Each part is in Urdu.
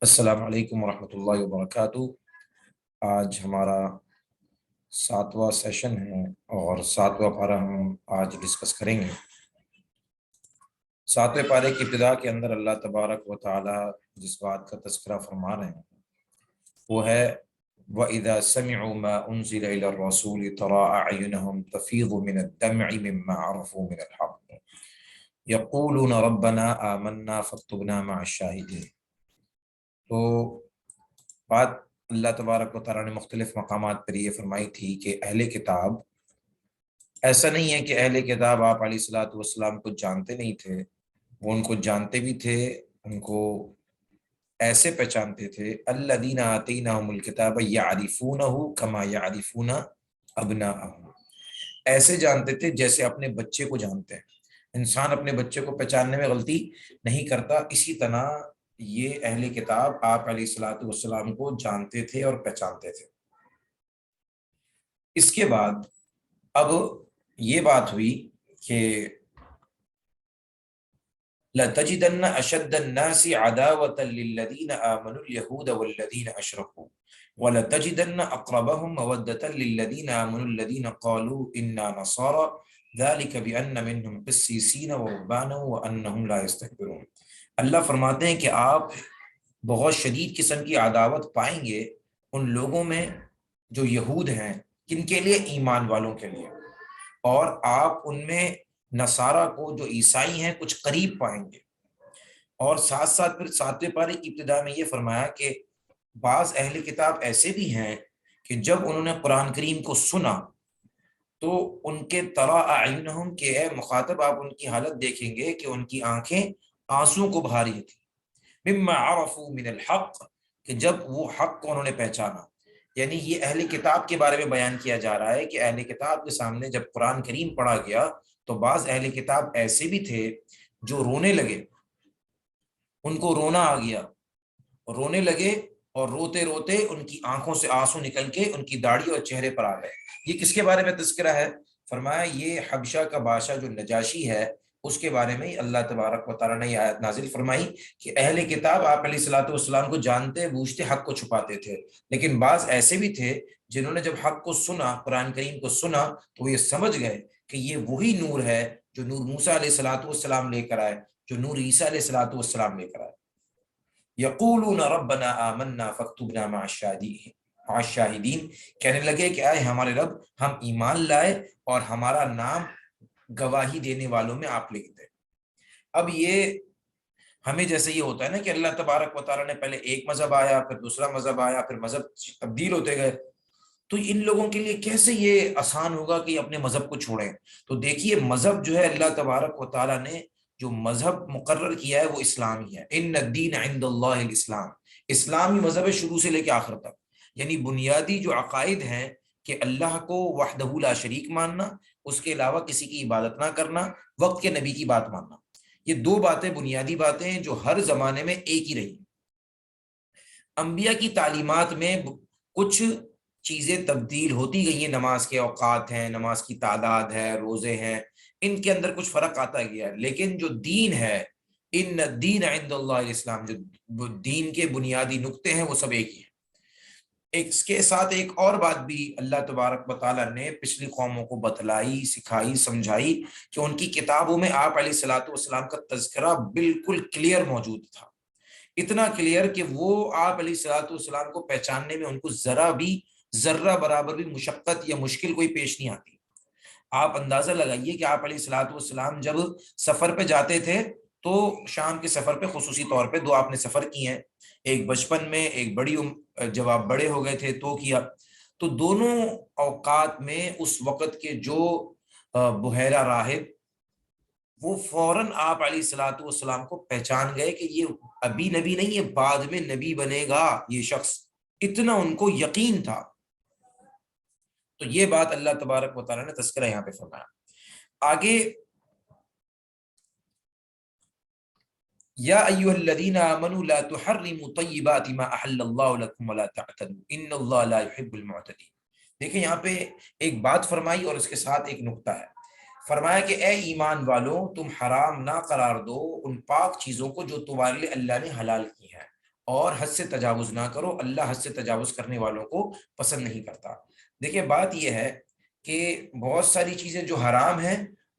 السلام علیکم ورحمۃ اللہ وبرکاتہ۔ آج ہمارا 7واں سیشن ہے اور 7واں پارہ ہم آج ڈسکس کریں گے۔ 7ویں پارے کی ابتدا کے اندر اللہ تبارک و تعالی جس بات کا تذکرہ فرما رہے ہیں وہ ہے وَإِذَا سَمِعُوا مَا أُنزِلَ إِلَى الرَّسُولِ تَرَىٰ أَعْيُنَهُمْ تَفِيضُ مِنَ الدَّمْعِ مِمَّا عَرَفُوا مِنَ الْحَقِّ يَقُولُونَ رَبَّنَا آمَنَّا فَاكْتُبْنَا مَعَ الشَّاهِدِينَ۔ تو بات اللہ تبارک و تعالیٰ نے مختلف مقامات پر یہ فرمائی تھی کہ اہل کتاب ایسا نہیں ہے کہ اہل کتاب آپ علیہ الصلوۃ والسلام کو جانتے نہیں تھے، وہ ان کو جانتے بھی تھے، ان کو ایسے پہچانتے تھے الذین آتیناہم الکتاب یعرفونہ کما یعرفون ابناءہم، ایسے جانتے تھے جیسے اپنے بچے کو جانتے ہیں۔ انسان اپنے بچے کو پہچاننے میں غلطی نہیں کرتا، اسی طرح یہ اہل کتاب آپ علیہ الصلوۃ والسلام کو جانتے تھے اور پہچانتے تھے۔ اس کے بعد اب یہ بات ہوئی کہ لَتَجِدَنَّ أَشَدَّ النَّاسِ عَدَاوَةً لِلَّذِينَ آمَنُوا الْيَهُودَ وَالَّذِينَ أَشْرَكُوا وَلَتَجِدَنَّ أَقْرَبَهُمْ مَوَدَّةً لِلَّذِينَ آمَنُوا الَّذِينَ قَالُوا إِنَّا نَصَارَى ذَلِكَ بِأَنَّ مِنْهُمْ قِسِّيسِينَ وَرُهْبَانًا وَأَنَّهُمْ لَا يَسْتَكْبِرُونَ۔ اللہ فرماتے ہیں کہ آپ بہت شدید قسم کی عداوت پائیں گے ان لوگوں میں جو یہود ہیں، کن کے لیے؟ ایمان والوں کے لیے، اور آپ ان میں نصارہ کو جو عیسائی ہیں کچھ قریب پائیں گے۔ اور ساتھ ساتھ پھر 7ویں پارے کی ابتدا میں یہ فرمایا کہ بعض اہل کتاب ایسے بھی ہیں کہ جب انہوں نے قرآن کریم کو سنا تو ان کے ترا اعینہم کہ اے مخاطب آپ ان کی حالت دیکھیں گے کہ ان کی آنکھیں آنسوں کو بھا رہی تھی، مما عرفوا من الحق، کہ جب وہ حق کو انہوں نے پہچانا۔ یعنی یہ اہل کتاب کے بارے میں بیان کیا جا رہا ہے کہ اہل کتاب کے سامنے جب قرآن کریم پڑھا گیا تو بعض اہل کتاب ایسے بھی تھے جو رونے لگے، ان کو رونا آ گیا، رونے لگے اور روتے روتے ان کی آنکھوں سے آنسو نکل کے ان کی داڑھی اور چہرے پر آ گئے۔ یہ کس کے بارے میں تذکرہ ہے؟ فرمایا یہ حبشہ کا بادشاہ جو نجاشی ہے اس کے بارے میں اللہ تبارک و تعالیٰ نے یہ آیت نازل فرمائی کہ اہل کتاب آپ علیہ الصلوۃ والسلام کو جانتے بوجھتے حق کو چھپاتے تھے، لیکن بعض ایسے بھی تھے جنہوں نے جب حق کو سنا، قرآن کریم کو سنا، تو وہ یہ سمجھ گئے کہ یہ وہی نور ہے جو نور موسیٰ علیہ الصلوۃ والسلام لے کر آئے، جو نور عیسیٰ علیہ الصلوۃ والسلام لے کر آئے۔ یقولون ربنا آمنا فاکتبنا مع الشاہدین، کہنے لگے کہ اے ہمارے رب ہم ایمان لائے اور ہمارا نام گواہی دینے والوں میں آپ لکھ دیں۔ اب یہ ہمیں جیسے یہ ہوتا ہے نا کہ اللہ تبارک و تعالیٰ نے پہلے ایک مذہب آیا، پھر دوسرا مذہب آیا، پھر مذہب تبدیل ہوتے گئے، تو ان لوگوں کے لیے کیسے یہ آسان ہوگا کہ یہ اپنے مذہب کو چھوڑیں؟ تو دیکھیے مذہب جو ہے اللہ تبارک و تعالیٰ نے جو مذہب مقرر کیا ہے وہ اسلامی ہے۔ ان الدین عند اللہ الاسلام، اسلامی مذہب ہے شروع سے لے کے آخر تک۔ یعنی بنیادی جو عقائد ہیں کہ اللہ کو وحدہ لا شریک ماننا، اس کے علاوہ کسی کی عبادت نہ کرنا، وقت کے نبی کی بات ماننا، یہ دو باتیں بنیادی باتیں ہیں جو ہر زمانے میں ایک ہی رہی۔ انبیاء کی تعلیمات میں کچھ چیزیں تبدیل ہوتی گئی ہیں، نماز کے اوقات ہیں، نماز کی تعداد ہے، روزے ہیں، ان کے اندر کچھ فرق آتا گیا ہے، لیکن جو دین ہے ان الدین عند اللہ الاسلام، جو دین کے بنیادی نقطے ہیں وہ سب ایک ہی ہیں۔ اس کے ساتھ ایک اور بات بھی اللہ تبارک و تعالیٰ نے پچھلی قوموں کو بتلائی، سکھائی، سمجھائی کہ ان کی کتابوں میں آپ علیہ الصلوۃ والسلام کا تذکرہ بالکل کلیئر موجود تھا، اتنا کلیئر کہ وہ آپ علیہ الصلوۃ والسلام کو پہچاننے میں ان کو ذرہ برابر بھی مشقت یا مشکل کوئی پیش نہیں آتی۔ آپ اندازہ لگائیے کہ آپ علیہ الصلوۃ والسلام جب سفر پہ جاتے تھے تو شام کے سفر پہ خصوصی طور پہ دو آپ نے سفر کیے ہیں، ایک بچپن میں، ایک جب آپ بڑے ہو گئے تھے تو کیا، تو دونوں اوقات میں اس وقت کے جو بحیرہ راہب وہ فوراً آپ علیہ الصلوۃ والسلام کو پہچان گئے کہ یہ ابھی نبی نہیں ہے، بعد میں نبی بنے گا یہ شخص، اتنا ان کو یقین تھا۔ تو یہ بات اللہ تبارک و تعالیٰ نے تذکرہ یہاں پہ فرمایا۔ آگے یا ایھا الذین آمنوا لا تحرموا طیبات ما احل اللہ لکم ولا تعتدوا ان اللہ لا يحب المعتدین۔ دیکھیں یہاں پہ ایک بات فرمائی اور اس کے ساتھ ایک نقطہ ہے، فرمایا کہ اے ایمان والوں تم حرام نہ قرار دو ان پاک چیزوں کو جو تمہارے لیے اللہ نے حلال کی ہیں، اور حد سے تجاوز نہ کرو، اللہ حد سے تجاوز کرنے والوں کو پسند نہیں کرتا۔ دیکھیں بات یہ ہے کہ بہت ساری چیزیں جو حرام ہیں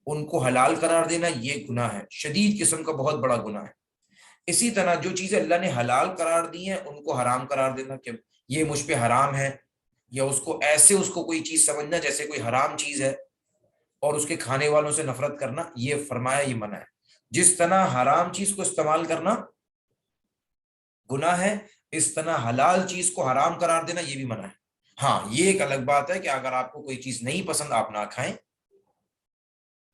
ان کو حلال قرار دینا یہ گناہ ہے، شدید قسم کا بہت بڑا گناہ ہے۔ اسی طرح جو چیزیں اللہ نے حلال قرار دی ہیں ان کو حرام قرار دینا کہ یہ مجھ پہ حرام ہے، یا اس کو ایسے اس کو کوئی چیز سمجھنا جیسے کوئی حرام چیز ہے اور اس کے کھانے والوں سے نفرت کرنا، یہ فرمایا یہ منع ہے۔ جس طرح حرام چیز کو استعمال کرنا گناہ ہے، اس طرح حلال چیز کو حرام قرار دینا یہ بھی منع ہے۔ ہاں یہ ایک الگ بات ہے کہ اگر آپ کو کوئی چیز نہیں پسند آپ نہ کھائیں۔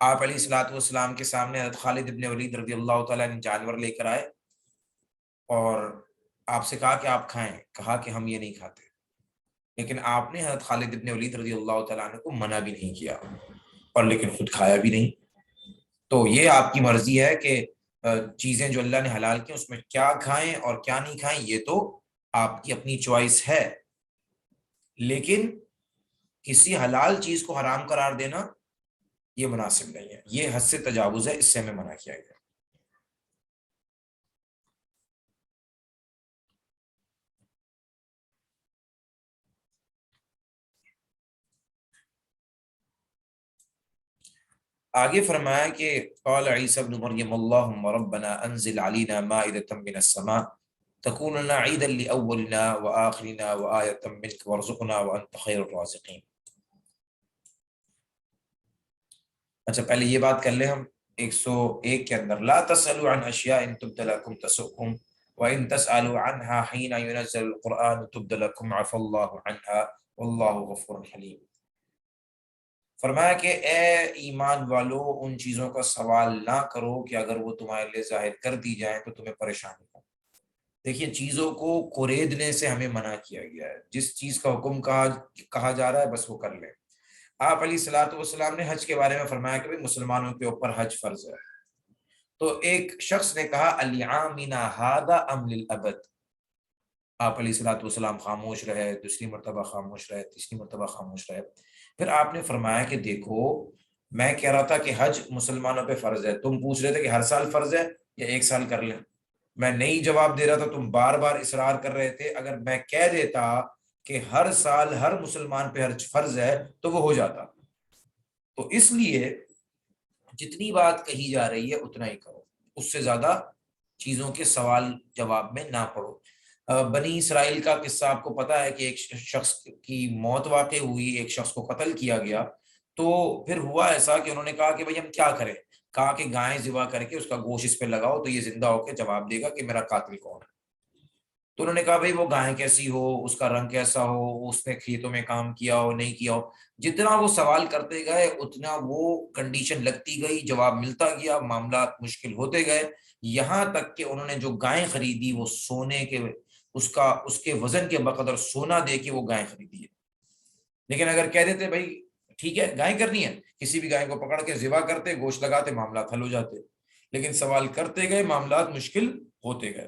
آپ علیہ الصلوۃ والسلام کے سامنے حضرت خالد ابن ولید رضی اللہ تعالیٰ نے جانور لے کر آئے اور آپ سے کہا کہ آپ کھائیں، کہا کہ ہم یہ نہیں کھاتے، لیکن آپ نے حضرت خالد ابن ولید رضی اللہ تعالیٰ عنہ کو منع بھی نہیں کیا اور لیکن خود کھایا بھی نہیں۔ تو یہ آپ کی مرضی ہے کہ چیزیں جو اللہ نے حلال کی اس میں کیا کھائیں اور کیا نہیں کھائیں، یہ تو آپ کی اپنی چوائس ہے، لیکن کسی حلال چیز کو حرام قرار دینا یہ مناسب نہیں ہے، یہ حد سے تجاوز ہے، اس سے ہمیں منع کیا گیا۔ آگے فرمایا کہ قال عیسی ابن مریم اللہم ربنا انزل علینا مائدة من السماء تکون لنا عیدا لأولنا وآخرنا وآیة منک وارزقنا وانت خیر الرازقین۔ اچھا پہلے یہ بات کر لیں ہم 101 کے اندر، لا تسألوا عن اشیاء ان تبد لکم تسؤکم وان تسألوا عنها حین ينزل القرآن تبد لکم عفا اللہ عنها واللہ غفور حلیم۔ فرمایا کہ اے ایمان والو ان چیزوں کا سوال نہ کرو کہ اگر وہ تمہارے لیے ظاہر کر دی جائیں تو تمہیں پریشانی ہو۔ دیکھیے چیزوں کو کوریدنے سے ہمیں منع کیا گیا ہے، جس چیز کا حکم کہا جا رہا ہے بس وہ کر لیں۔ آپ علیہ الصلوۃ والسلام نے حج کے بارے میں فرمایا کہ مسلمانوں کے اوپر حج فرض ہے، تو ایک شخص نے کہا العامنا ھذا ام للابد، آپ علیہ الصلوۃ والسلام خاموش رہے، دوسری مرتبہ خاموش رہے، تیسری مرتبہ خاموش رہے، پھر آپ نے فرمایا کہ دیکھو میں کہہ رہا تھا کہ حج مسلمانوں پہ فرض ہے، تم پوچھ رہے تھے کہ ہر سال فرض ہے یا ایک سال کر لیں، میں نہیں جواب دے رہا تھا، تم بار بار اصرار کر رہے تھے، اگر میں کہہ دیتا کہ ہر سال ہر مسلمان پہ حج فرض ہے تو وہ ہو جاتا۔ تو اس لیے جتنی بات کہی جا رہی ہے اتنا ہی کرو، اس سے زیادہ چیزوں کے سوال جواب میں نہ پڑو۔ بنی اسرائیل کا قصہ آپ کو پتا ہے کہ ایک شخص کی موت واقع ہوئی، ایک شخص کو قتل کیا گیا، تو پھر ہوا ایسا کہ انہوں نے کہا کہ بھئی ہم کیا کریں، کہا کہ گائیں ذبح کر کے اس کا گوشت اس پہ لگاؤ تو یہ زندہ ہو کے جواب دے گا کہ میرا قاتل کون ہے۔ تو انہوں نے کہا بھئی وہ گائیں کیسی ہو، اس کا رنگ کیسا ہو، اس نے کھیتوں میں کام کیا ہو نہیں کیا ہو، جتنا وہ سوال کرتے گئے اتنا وہ کنڈیشن لگتی گئی، جواب ملتا گیا، معاملات مشکل ہوتے گئے، یہاں تک کہ انہوں نے جو گائیں خریدی وہ سونے کے اس کے وزن کے بقدر سونا دے کے وہ گائیں خریدی ہے۔ لیکن اگر کہہ دیتے بھائی ٹھیک ہے گائیں کرنی ہے، کسی بھی گائے کو پکڑ کے ذبح کرتے، گوشت لگاتے، معاملات حل ہو جاتے، لیکن سوال کرتے گئے معاملات مشکل ہوتے گئے۔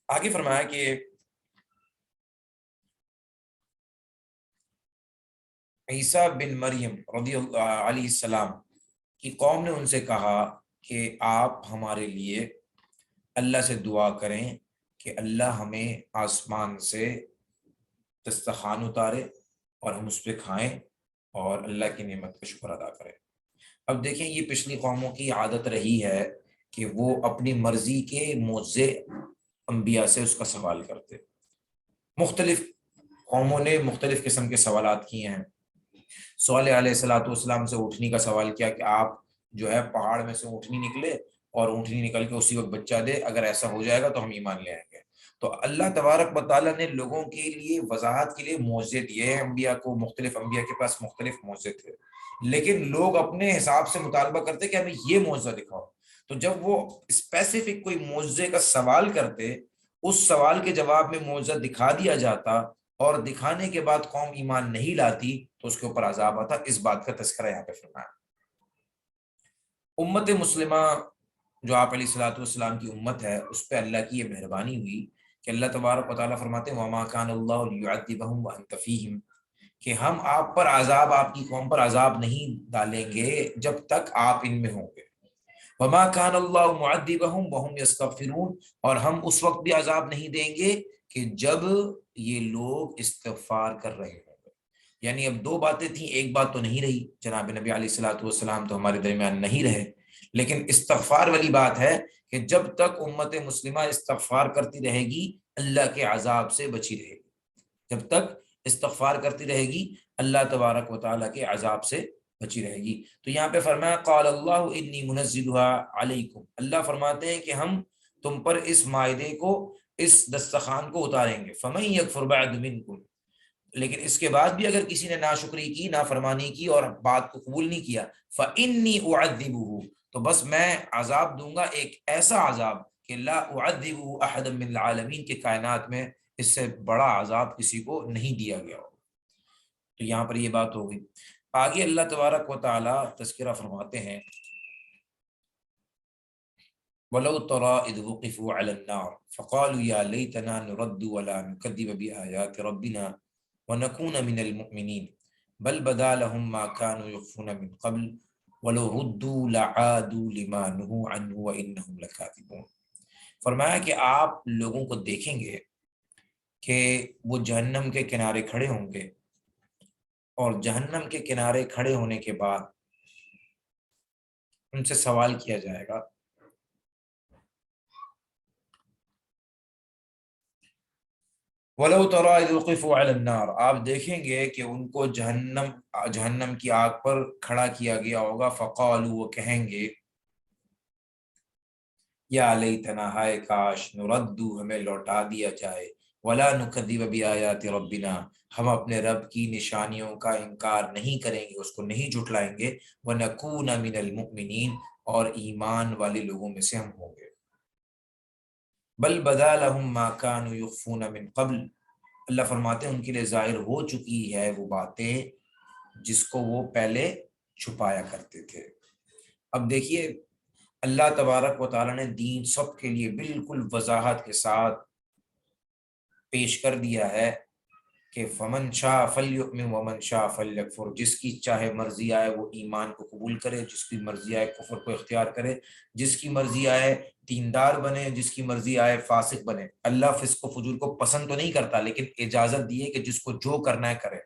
آگے فرمایا کہ عیسیٰ بن مریم رضی اللہ علیہ السلام کی قوم نے ان سے کہا کہ آپ ہمارے لیے اللہ سے دعا کریں کہ اللہ ہمیں آسمان سے دسترخوان اتارے اور ہم اس پہ کھائیں اور اللہ کی نعمت کا شکر ادا کریں۔ اب دیکھیں یہ پچھلی قوموں کی عادت رہی ہے کہ وہ اپنی مرضی کے معجزے انبیاء سے اس کا سوال کرتے، مختلف قوموں نے مختلف قسم کے سوالات کیے ہیں۔ صالح علیہ الصلوۃ والسلام سے اونٹنی کا سوال کیا کہ آپ جو ہے پہاڑ میں سے اونٹنی نکلے اور اونٹنی نکل کے اسی وقت بچہ دے، اگر ایسا ہو جائے گا تو ہم ایمان لے آئیں گے۔ تو اللہ تبارک و تعالیٰ نے لوگوں کے لیے وضاحت کے لیے معجزے دیے ہیں، انبیاء کو مختلف انبیاء کے پاس مختلف معجزے تھے، لیکن لوگ اپنے حساب سے مطالبہ کرتے کہ ہمیں یہ معجزہ دکھاؤ۔ تو جب وہ اسپیسیفک کوئی معجزے کا سوال کرتے، اس سوال کے جواب میں معجزہ دکھا دیا جاتا اور دکھانے کے بعد قوم ایمان نہیں لاتی تو اس کے اوپر عذاب آتا۔ اس بات کا تذکرہ یہاں پہ فرمایا۔ امت مسلمہ جو آپ علیہ الصلوۃ والسلام کی امت ہے، اس پہ اللہ کی یہ مہربانی ہوئی کہ اللہ تبارک و تعالیٰ فرماتے ہیں وَمَا كَانَ اللَّهُ لِيُعَذِّبَهُمْ وَأَنْتَ فِيهِمْ، کہ ہم آپ پر عذاب، آپ کی قوم پر عذاب نہیں ڈالیں گے جب تک آپ ان میں ہوں گے۔ وما كان اللہ معذبهم وهم يستغفرون، اور ہم اس وقت بھی عذاب نہیں دیں گے کہ جب یہ لوگ استغفار کر رہے ہوں گے۔ یعنی اب دو باتیں تھیں، ایک بات تو نہیں رہی، جناب نبی علیہ الصلوۃ والسلام تو ہمارے درمیان نہیں رہے، لیکن استغفار والی بات ہے کہ جب تک امت مسلمہ استغفار کرتی رہے گی اللہ کے عذاب سے بچی رہے گی، جب تک استغفار کرتی رہے گی اللہ تبارک و تعالیٰ کے عذاب سے بچی رہے گی۔ تو یہاں پہ فرمایا قال اللہ انی منزلها علیکم، اللہ فرماتے ہیں کہ ہم تم پر اس مائدے کو، اس دسترخوان کو اتاریں گے، فمن یکفر بعد منکم، لیکن اس کے بعد بھی اگر کسی نے ناشکری کی، نافرمانی کی اور بات کو قبول نہیں کیا، فانی اعذبہ، تو بس میں عذاب دوں گا، ایک ایسا عذاب کہ لا اعذبہ احد من العالمین، کے کائنات میں اس سے بڑا عذاب کسی کو نہیں دیا گیا ہو۔ تو یہاں پر یہ بات ہوگی۔ آگے اللہ تبارک و تعالی تذکرہ فرماتے ہیں وَلَوْ تَرَىٰ إِذْ وُقِفُوا عَلَى النَّارِ فَقَالُوا يَا لَيْتَنَا نُرَدُّ وَلَا نُكَذِّبَ بِآيَاتِ رَبِّنَا وَنَكُونَ مِنَ الْمُؤْمِنِينَ بَلْ بَدَا لَهُم مَّا كَانُوا يُخْفُونَ مِن قَبْلُ وَلَوْ رُدُّوا لَعَادُوا لِمَا نُهُوا عَنْهُ وَإِنَّهُمْ لَكَاذِبُونَ۔ فرمایا کہ آپ لوگوں کو دیکھیں گے کہ وہ جہنم کے کنارے کھڑے ہوں گے، اور جہنم کے کنارے کھڑے ہونے کے بعد ان سے سوال کیا جائے گا وَلَوْ تَرَىٰ إِذْ وُقِفُوا عَلَى النَّارِ، آپ دیکھیں گے کہ ان کو جہنم کی آگ پر کھڑا کیا گیا ہوگا، فَقَالُوا، وہ کہیں گے، یا لیتنا، ہائے کاش، نردو، ہمیں لوٹا دیا جائے، ولا نکذب بآیات ربنا، ہم اپنے رب کی نشانیوں کا انکار نہیں کریں گے، اس کو نہیں جھٹلائیں گے، ونکون من المؤمنین، اور ایمان والے لوگوں میں سے ہم ہوں گے۔ بل بدا لهم ما كانوا يخفون من قبل، اللہ فرماتے ہیں ان کے لیے ظاہر ہو چکی ہے وہ باتیں جس کو وہ پہلے چھپایا کرتے تھے۔ اب دیکھیے اللہ تبارک و تعالیٰ نے دین سب کے لیے بالکل وضاحت کے ساتھ پیش کر دیا ہے کہ فمن شاء فلیؤمن ومن شاء فلیکفر، جس کی چاہے مرضی آئے وہ ایمان کو قبول کرے، جس کی مرضی آئے کفر کو اختیار کرے، جس کی مرضی آئے دیندار بنے، جس کی مرضی آئے فاسق بنے۔ اللہ فسق و فجور کو پسند تو نہیں کرتا، لیکن اجازت دی ہے کہ جس کو جو کرنا ہے کرے،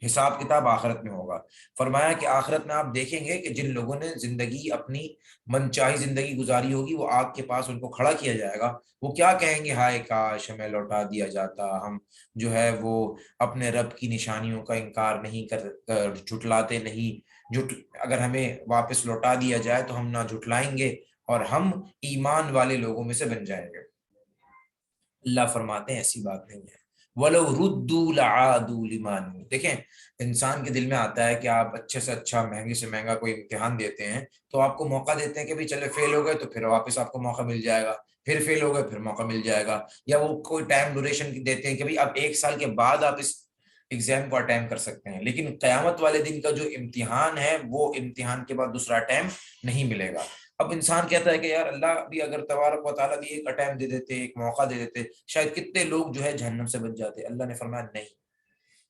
حساب کتاب آخرت میں ہوگا۔ فرمایا کہ آخرت میں آپ دیکھیں گے کہ جن لوگوں نے زندگی اپنی منچاہی زندگی گزاری ہوگی، وہ آگ کے پاس ان کو کھڑا کیا جائے گا، وہ کیا کہیں گے، ہائے کاش ہمیں لوٹا دیا جاتا، ہم جو ہے وہ اپنے رب کی نشانیوں کا انکار نہیں کر جھٹلاتے نہیں، اگر ہمیں واپس لوٹا دیا جائے تو ہم نہ جھٹلائیں گے اور ہم ایمان والے لوگوں میں سے بن جائیں گے۔ اللہ فرماتے ہیں ایسی بات نہیں ہے، وَلَوْ رُدُّوا لَعَادُوا لِمَا نُهُوا، دیکھیں انسان کے دل میں آتا ہے کہ آپ اچھے سے اچھا، مہنگے سے مہنگا کوئی امتحان دیتے ہیں تو آپ کو موقع دیتے ہیں کہ بھی چلے فیل ہو گئے تو پھر واپس آپ کو موقع مل جائے گا، پھر فیل ہو گئے پھر موقع مل جائے گا، یا وہ کوئی ٹائم ڈوریشن دیتے ہیں کہ بھی اب 1 سال کے بعد آپ اس ایگزام کو اٹیمپٹ کر سکتے ہیں، لیکن قیامت والے دن کا جو امتحان ہے وہ امتحان کے بعد دوسرا اٹیمپٹ نہیں ملے گا۔ اب انسان کہتا ہے کہ یار اللہ بھی اگر تبارک و تعالیٰ بھی ایک اٹیمپٹ دے دیتے، ایک موقع دے دیتے، شاید کتنے لوگ جو ہے جہنم سے بچ جاتے۔ اللہ نے فرمایا نہیں،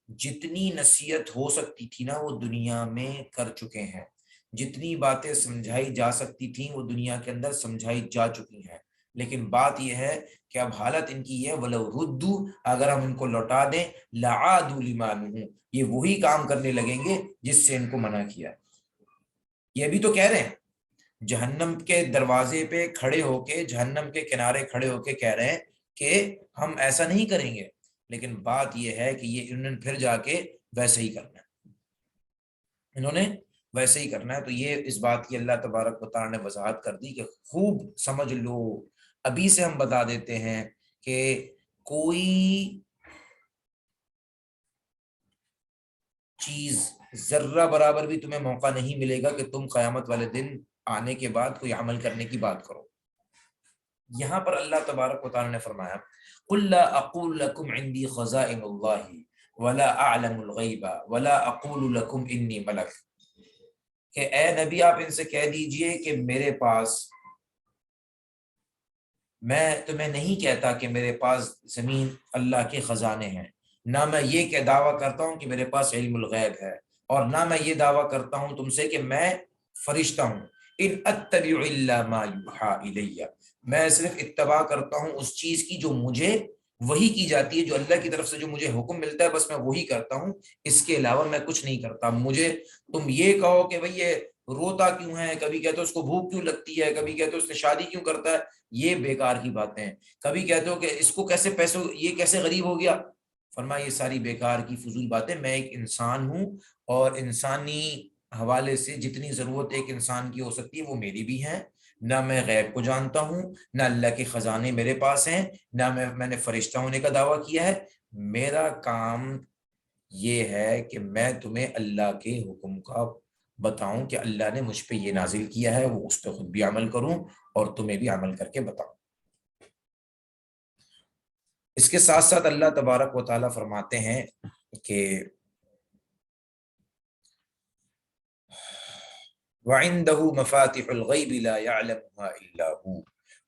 جتنی نصیحت ہو سکتی تھی نا وہ دنیا میں کر چکے ہیں، جتنی باتیں سمجھائی جا سکتی تھیں وہ دنیا کے اندر سمجھائی جا چکی ہیں، لیکن بات یہ ہے کہ اب حالت ان کی ہے وَلَوْ رُدُّوا، اگر ہم ان کو لوٹا دیں، لَعَادُوا لِمَا نُهُوا، یہ وہی کام کرنے لگیں گے جس سے ان کو منع کیا۔ یہ بھی تو کہہ رہے ہیں، جہنم کے دروازے پہ کھڑے ہو کے، جہنم کے کنارے کھڑے ہو کے کہہ رہے ہیں کہ ہم ایسا نہیں کریں گے، لیکن بات یہ ہے کہ یہ انہوں نے پھر جا کے ویسے ہی کرنا ہے، انہوں نے ویسے ہی کرنا ہے۔ تو یہ اس بات کی اللہ تبارک و تعالیٰ نے وضاحت کر دی کہ خوب سمجھ لو، ابھی سے ہم بتا دیتے ہیں کہ کوئی چیز ذرہ برابر بھی تمہیں موقع نہیں ملے گا کہ تم قیامت والے دن آنے کے بعد کوئی عمل کرنے کی بات کرو۔ یہاں پر اللہ تبارک و تعالیٰ نے فرمایا قُلْ لَا أَقُولُ لَكُمْ عِنْدِي خَزَائِنُ اللَّهِ وَلَا أَعْلَمُ الْغَيْبَ وَلَا أَقُولُ لَكُمْ إِنِّي مَلَكٌ، کہ اے نبی آپ ان سے کہہ دیجئے کہ میرے پاس، میں تمہیں نہیں کہتا کہ میرے پاس زمین اللہ کے خزانے ہیں، نہ میں یہ کہ دعویٰ کرتا ہوں کہ میرے پاس علم الغیب ہے، اور نہ میں یہ دعویٰ کرتا ہوں تم سے کہ میں فرشتہ ہوں۔ ان اتبع الا ما یوحی الی، میں صرف اتباع کرتا ہوں اس چیز کی جو مجھے وہی کی جاتی ہے، جو اللہ کی طرف سے جو مجھے حکم ملتا ہے بس میں وہی کرتا ہوں، اس کے علاوہ میں کچھ نہیں کرتا۔ مجھے تم یہ کہو کہ بھئی یہ روتا کیوں ہے، کبھی کہتے ہو اس کو بھوک کیوں لگتی ہے، کبھی کہتے ہو اس نے شادی کیوں کرتا ہے، یہ بیکار کی باتیں ہیں۔ کبھی کہتے ہو کہ اس کو کیسے پیسوں، یہ کیسے غریب ہو گیا، فرمایا یہ ساری بیکار کی فضول باتیں، میں ایک انسان ہوں، اور انسانی حوالے سے جتنی ضرورت ایک انسان کی ہو سکتی ہے وہ میری بھی ہیں۔ نہ میں غیب کو جانتا ہوں، نہ اللہ کے خزانے میرے پاس ہیں، نہ میں نے فرشتہ ہونے کا دعویٰ کیا ہے۔ میرا کام یہ ہے کہ میں تمہیں اللہ کے حکم کا بتاؤں کہ اللہ نے مجھ پہ یہ نازل کیا ہے، وہ اس پہ خود بھی عمل کروں اور تمہیں بھی عمل کر کے بتاؤں۔ اس کے ساتھ ساتھ اللہ تبارک و تعالیٰ فرماتے ہیں کہ وَعِندَهُ مَفَاتِحُ الْغَيْبِ لَا يَعْلَمُهَا إِلَّا هُوَ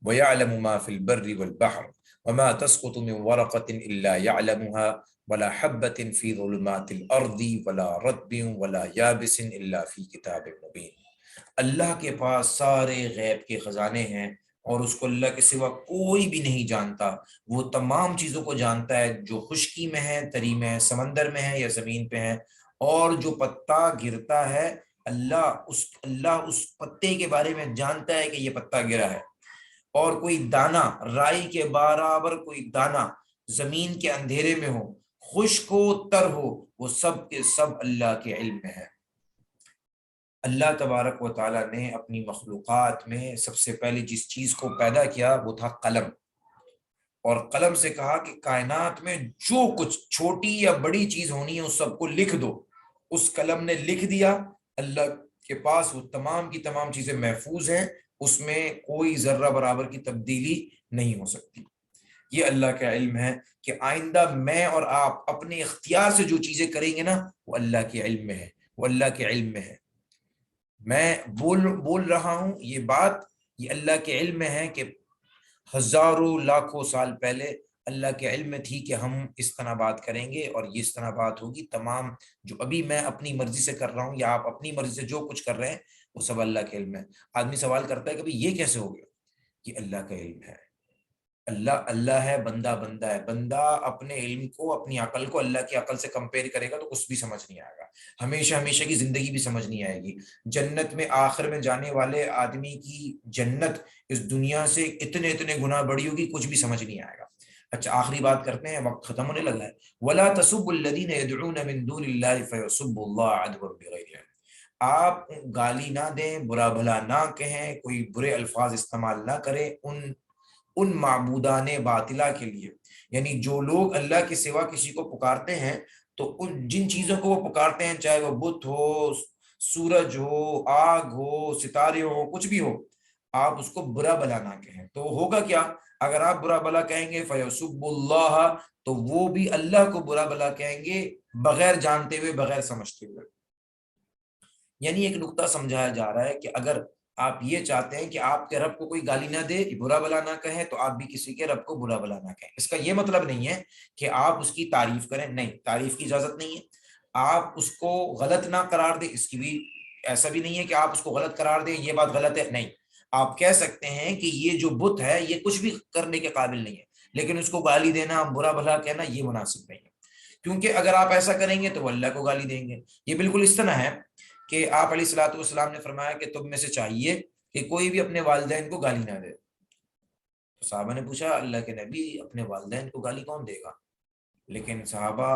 وَيَعْلَمُ مَا فِي الْبَرِّ وَالْبَحْرِ وَمَا تَسْقُطُ مِنْ وَرَقَةٍ إِلَّا يَعْلَمُهَا وَلَا حَبَّةٍ فِي ظُلُمَاتِ الْأَرْضِ وَلَا رَطْبٍ وَلَا يَابِسٍ إِلَّا فِي كِتَابٍ مُبِينٍ۔ اللہ کے پاس سارے غیب کے خزانے ہیں، اور اس کو اللہ کے سوا کوئی بھی نہیں جانتا۔ وہ تمام چیزوں کو جانتا ہے جو خشکی میں ہے، تری میں ہے، سمندر میں ہے یا زمین پہ ہے، اور جو پتا گرتا ہے اللہ اس پتے کے بارے میں جانتا ہے کہ یہ پتا گرا ہے، اور کوئی دانہ رائی کے برابر کوئی دانہ زمین کے اندھیرے میں ہو، خشک ہو تر ہو، وہ سب کے سب اللہ کے علم میں ہے۔ اللہ تبارک و تعالیٰ نے اپنی مخلوقات میں سب سے پہلے جس چیز کو پیدا کیا وہ تھا قلم، اور قلم سے کہا کہ کائنات میں جو کچھ چھوٹی یا بڑی چیز ہونی ہے اس سب کو لکھ دو۔ اس قلم نے لکھ دیا، اللہ کے پاس وہ تمام کی تمام چیزیں محفوظ ہیں، اس میں کوئی ذرہ برابر کی تبدیلی نہیں ہو سکتی۔ یہ اللہ کا علم ہے کہ آئندہ میں اور آپ اپنے اختیار سے جو چیزیں کریں گے نا وہ اللہ کے علم میں ہے، وہ اللہ کے علم میں ہے۔ میں بول رہا ہوں یہ بات، یہ اللہ کے علم میں ہے کہ ہزاروں لاکھوں سال پہلے اللہ کے علم میں تھی کہ ہم اس طرح بات کریں گے اور یہ اس طرح بات ہوگی۔ تمام جو ابھی میں اپنی مرضی سے کر رہا ہوں یا آپ اپنی مرضی سے جو کچھ کر رہے ہیں وہ سب اللہ کے علم ہے۔ آدمی سوال کرتا ہے کہ بھئی یہ کیسے ہو گیا؟ یہ اللہ کا علم ہے۔ اللہ اللہ ہے، بندہ بندہ ہے۔ بندہ اپنے علم کو، اپنی عقل کو اللہ کی عقل سے کمپیئر کرے گا تو کچھ بھی سمجھ نہیں آئے گا، ہمیشہ ہمیشہ کی زندگی بھی سمجھ نہیں آئے گی۔ جنت میں آخر میں جانے والے آدمی کی جنت اس دنیا سے اتنے اتنے گنا بڑی ہوگی، کچھ بھی سمجھ نہیں آئے گا۔ اچھا آخری بات کرتے ہیں، وقت ختم ہونے لگا ہے۔ وَلَا تَسُبُّوا الَّذِينَ يَدْعُونَ مِن دُونِ اللَّهِ فَيَسُبُّوا اللَّهَ عَدْوًا بِغَيْرِ عِلْمٍ۔ آپ گالی نہ دیں، برا بھلا نہ کہیں، کوئی برے الفاظ استعمال نہ کریں ان معبودان باطلہ کے لیے، یعنی جو لوگ اللہ کے سوا کسی کو پکارتے ہیں تو ان جن چیزوں کو وہ پکارتے ہیں، چاہے وہ بت ہو، سورج ہو، آگ ہو، ستارے ہو، کچھ بھی ہو، آپ اس کو برا بھلا نہ کہیں۔ تو ہوگا کیا؟ اگر آپ برا بھلا کہیں گے فَيَسُبُّ اللَّهَ، تو وہ بھی اللہ کو برا بھلا کہیں گے بغیر جانتے ہوئے، بغیر سمجھتے ہوئے۔ یعنی ایک نقطہ سمجھایا جا رہا ہے کہ اگر آپ یہ چاہتے ہیں کہ آپ کے رب کو کوئی گالی نہ دے، برا بھلا نہ کہیں، تو آپ بھی کسی کے رب کو برا بھلا نہ کہیں۔ اس کا یہ مطلب نہیں ہے کہ آپ اس کی تعریف کریں، نہیں، تعریف کی اجازت نہیں ہے۔ آپ اس کو غلط نہ قرار دیں، اس کی بھی ایسا بھی نہیں ہے کہ آپ اس کو غلط قرار دیں، یہ بات غلط ہے، نہیں۔ آپ کہہ سکتے ہیں کہ یہ جو بت ہے یہ کچھ بھی کرنے کے قابل نہیں ہے، لیکن اس کو گالی دینا، برا بھلا کہنا یہ مناسب نہیں ہے، کیونکہ اگر آپ ایسا کریں گے تو وہ اللہ کو گالی دیں گے۔ یہ بالکل اس طرح ہے کہ آپ علیہ الصلوۃ والسلام نے فرمایا کہ تم میں سے چاہیے کہ کوئی بھی اپنے والدین کو گالی نہ دے۔ تو صحابہ نے پوچھا اللہ کے نبی اپنے والدین کو گالی کون دے گا؟ لیکن صحابہ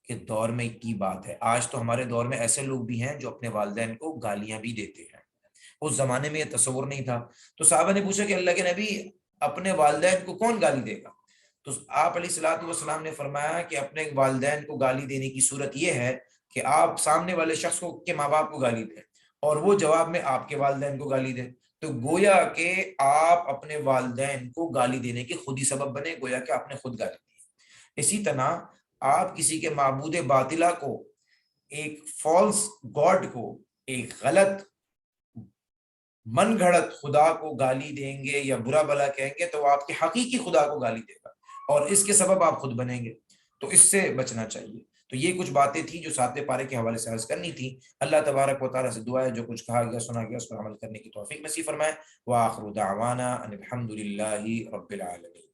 کے دور میں کی بات ہے، آج تو ہمارے دور میں ایسے لوگ بھی ہیں جو اپنے والدین کو گالیاں بھی دیتے ہیں، اس زمانے میں یہ تصور نہیں تھا۔ تو صحابہ نے پوچھا کہ اللہ کے نبی اپنے والدین کو کون گالی دے گا؟ تو آپ علیہ الصلوۃ والسلام نے فرمایا کہ اپنے والدین کو گالی دینے کی صورت یہ ہے کہ آپ سامنے والے شخص کو کے ماں باپ کو گالی دیں اور وہ جواب میں آپ کے والدین کو گالی دیں، تو گویا کہ آپ اپنے والدین کو گالی دینے کے خود ہی سبب بنے، گویا کہ آپ نے خود گالی دی۔ اسی طرح آپ کسی کے معبود باطلہ کو، ایک فالس گاڈ کو، ایک غلط من گھڑت خدا کو گالی دیں گے یا برا بھلا کہیں گے تو وہ آپ کے حقیقی خدا کو گالی دے گا، اور اس کے سبب آپ خود بنیں گے۔ تو اس سے بچنا چاہیے۔ تو یہ کچھ باتیں تھیں جو 7ویں پارے کے حوالے سے عرض کرنی تھی۔ اللہ تبارک و تعالیٰ سے دعا ہے جو کچھ کہا گیا سنا گیا اس پر عمل کرنے کی توفیق نصیب فرمائے۔ وآخر دعوانا ان الحمد للہ رب العالمین۔